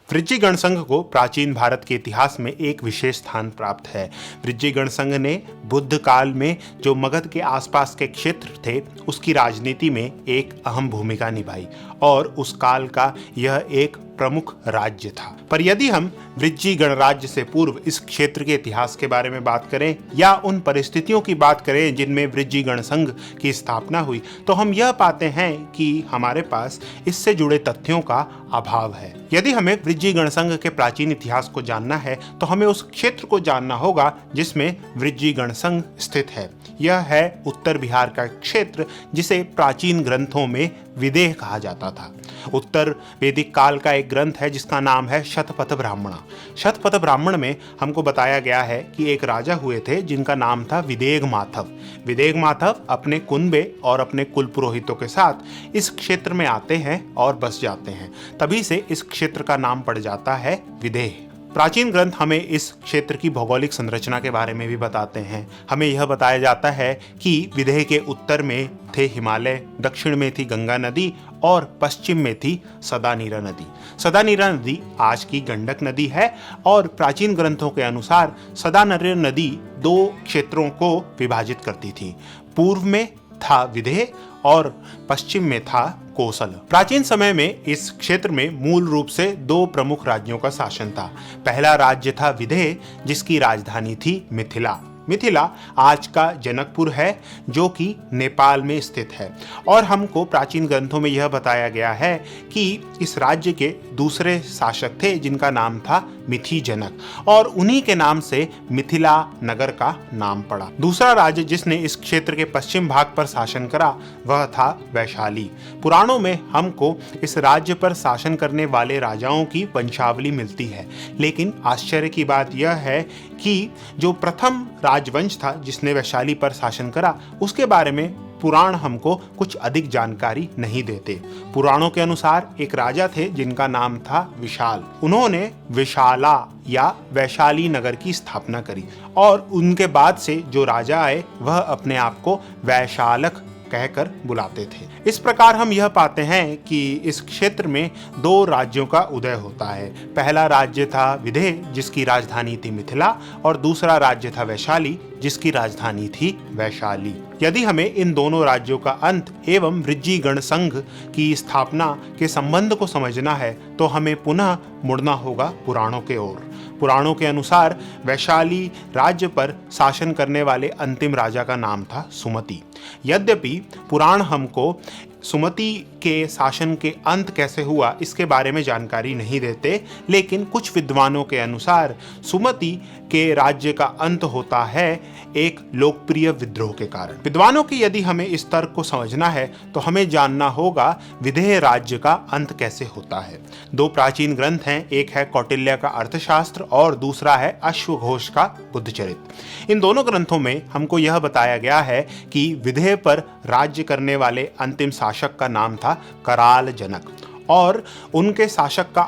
वृज्जीगण संघ को प्राचीन भारत के इतिहास में एक विशेष स्थान प्राप्त है। वृज्जीगण संघ ने बुद्ध काल में जो मगध के आसपास के क्षेत्र थे उसकी राजनीति में एक अहम भूमिका निभाई और उस काल का यह एक प्रमुख राज्य था। पर यदि हम वृज्जी गणराज्य से पूर्व इस क्षेत्र के इतिहास के बारे में बात करें या उन परिस्थितियों की बात करें जिनमें वृज्जी गण संघ की स्थापना हुई, तो हम यह पाते हैं कि हमारे पास इससे जुड़े तथ्यों का अभाव है। यदि हमें वृज्जी गण संघ के प्राचीन इतिहास को जानना है तो हमें उस क्षेत्र को जानना होगा जिसमें वृज्जी गण संघ स्थित है। यह है उत्तर बिहार का क्षेत्र जिसे प्राचीन ग्रंथों में विदेह कहा जाता था। उत्तर वैदिक काल का एक ग्रंथ है जिसका नाम है शतपथ ब्राह्मण। शतपथ ब्राह्मण में हमको बताया गया है कि एक राजा हुए थे जिनका नाम था विदेह माधव। विदेह माधव अपने कुनबे और अपने कुल पुरोहितों के साथ इस क्षेत्र में आते हैं और बस जाते हैं, तभी से इस क्षेत्र का नाम पड़ जाता है विदेह। प्राचीन ग्रंथ हमें इस क्षेत्र की भौगोलिक संरचना के बारे में भी बताते हैं। हमें यह बताया जाता है कि विदेह के उत्तर में थे हिमालय, दक्षिण में थी गंगा नदी और पश्चिम में थी सदानीरा नदी। सदानीरा नदी आज की गंडक नदी है और प्राचीन ग्रंथों के अनुसार सदानीरा नदी दो क्षेत्रों को विभाजित करती थी। पूर्व में था विदेह और पश्चिम में था कोसल। प्राचीन समय में इस क्षेत्र में मूल रूप से दो प्रमुख राज्यों का शासन था। पहला राज्य था विदेह जिसकी राजधानी थी मिथिला। मिथिला आज का जनकपुर है जो कि नेपाल में स्थित है और हमको प्राचीन ग्रंथों में यह बताया गया है कि इस राज्य के दूसरे शासक थे जिनका नाम था मिथि जनक और उन्हीं के नाम से मिथिला नगर का नाम पड़ा। दूसरा राज्य जिसने इस क्षेत्र के पश्चिम भाग पर शासन करा वह था वैशाली। पुराणों में हमको इस राज्य पर शासन करने वाले राजाओं की वंशावली मिलती है, लेकिन आश्चर्य की बात यह है कि जो प्रथम राजवंश था जिसने वैशाली पर शासन करा उसके बारे में पुराण हमको कुछ अधिक जानकारी नहीं देते। पुराणों के अनुसार एक राजा थे जिनका नाम था विशाल। उन्होंने विशाला या वैशाली नगर की स्थापना करी और उनके बाद से जो राजा आए वह अपने आप को वैशालक कहकर बुलाते थे। इस प्रकार हम यह पाते हैं कि इस क्षेत्र में दो राज्यों का उदय होता है। पहला राज्य था विदेह जिसकी राजधानी थी मिथिला और दूसरा राज्य था वैशाली जिसकी राजधानी थी वैशाली। यदि हमें इन दोनों राज्यों का अंत एवं वृज्जी गण संघ की स्थापना के संबंध को समझना है तो हमें पुनः मुड़ना होगा पुराणों के ओर। पुराणों के अनुसार वैशाली राज्य पर शासन करने वाले अंतिम राजा का नाम था सुमति। यद्यपि पुराण हमको सुमति के शासन के अंत कैसे हुआ इसके बारे में जानकारी नहीं देते, लेकिन कुछ विद्वानों के अनुसार सुमति के राज्य का अंत होता है एक लोकप्रिय विद्रोह के कारण। विद्वानों की यदि हमें इस तर्क को समझना है तो हमें जानना होगा विदेह राज्य का अंत कैसे होता है। दो प्राचीन ग्रंथ हैं, एक है कौटिल्य का अर्थशास्त्र और दूसरा है अश्वघोष का बुद्धचरित्र। इन दोनों ग्रंथों में हमको यह बताया गया है कि विदेह पर राज्य करने वाले अंतिम शासक का नाम था कराल जनक और उनके शासक का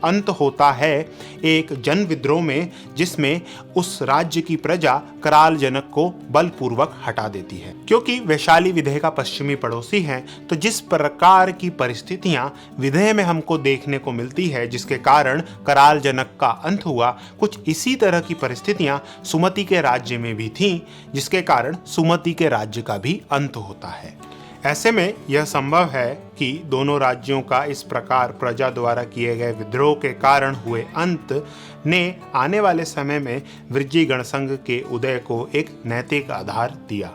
अंत होता है एक जन विद्रोह में जिसमें उस राज्य की प्रजा कराल जनक को बलपूर्वक हटा देती है। क्योंकि वैशाली विदेह का पश्चिमी पड़ोसी है तो जिस प्रकार की परिस्थितियां विदेह में हमको देखने को मिलती है जिसके कारण कराल जनक का अंत हुआ, कुछ इसी तरह की परिस्थितियां सुमति के राज्य में भी थीं जिसके कारण सुमति के राज्य का भी अंत होता है। ऐसे में यह संभव है कि दोनों राज्यों का इस प्रकार प्रजा द्वारा किए गए विद्रोह के कारण हुए अंत ने आने वाले समय में वृज्जी गणसंघ के उदय को एक नैतिक आधार दिया।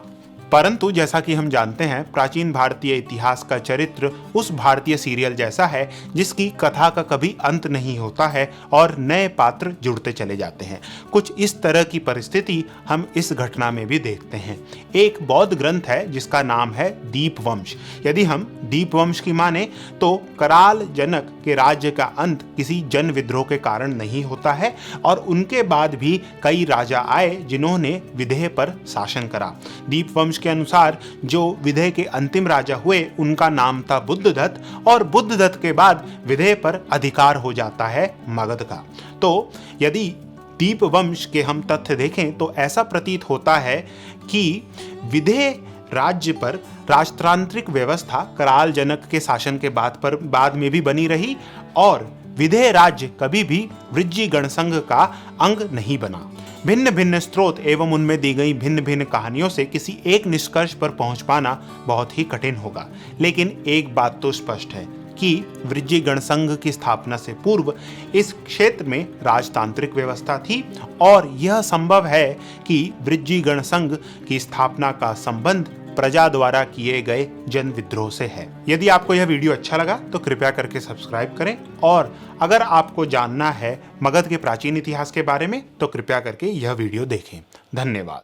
परंतु जैसा कि हम जानते हैं प्राचीन भारतीय इतिहास का चरित्र उस भारतीय सीरियल जैसा है जिसकी कथा का कभी अंत नहीं होता है और नए पात्र जुड़ते चले जाते हैं। कुछ इस तरह की परिस्थिति हम इस घटना में भी देखते हैं। एक बौद्ध ग्रंथ है जिसका नाम है दीपवंश। यदि हम दीपवंश की माने तो कराल जनक के राज्य का अंत किसी जन विद्रोह के कारण नहीं होता है और उनके बाद भी कई राजा आए जिन्होंने विदेह पर शासन करा। दीपवंश के अनुसार जो विदेह के अंतिम राजा हुए उनका नाम था बुद्धदत्त और बुद्धदत्त के बाद विदेह पर अधिकार हो जाता है मगध का। तो यदि दीपवंश के हम तथ्य देखें तो ऐसा प्रतीत होता है कि विदेह राज्य पर राजतांत्रिक व्यवस्था कराल जनक के शासन के बाद में भी बनी रही और विदेह राज्य कभी भी वृज्जी गणसंघ का अंग नहीं बना। भिन्न भिन्न स्रोत एवं उनमें दी गई भिन्न भिन्न कहानियों से किसी एक निष्कर्ष पर पहुंच पाना बहुत ही कठिन होगा, लेकिन एक बात तो स्पष्ट है कि वृज्जी गणसंघ की स्थापना से पूर्व इस क्षेत्र में राजतांत्रिक व्यवस्था थी और यह संभव है कि वृज्जी गणसंघ की स्थापना का संबंध प्रजा द्वारा किए गए जन विद्रोह से है। यदि आपको यह वीडियो अच्छा लगा तो कृपया करके सब्सक्राइब करें, और अगर आपको जानना है मगध के प्राचीन इतिहास के बारे में तो कृपया करके यह वीडियो देखें। धन्यवाद।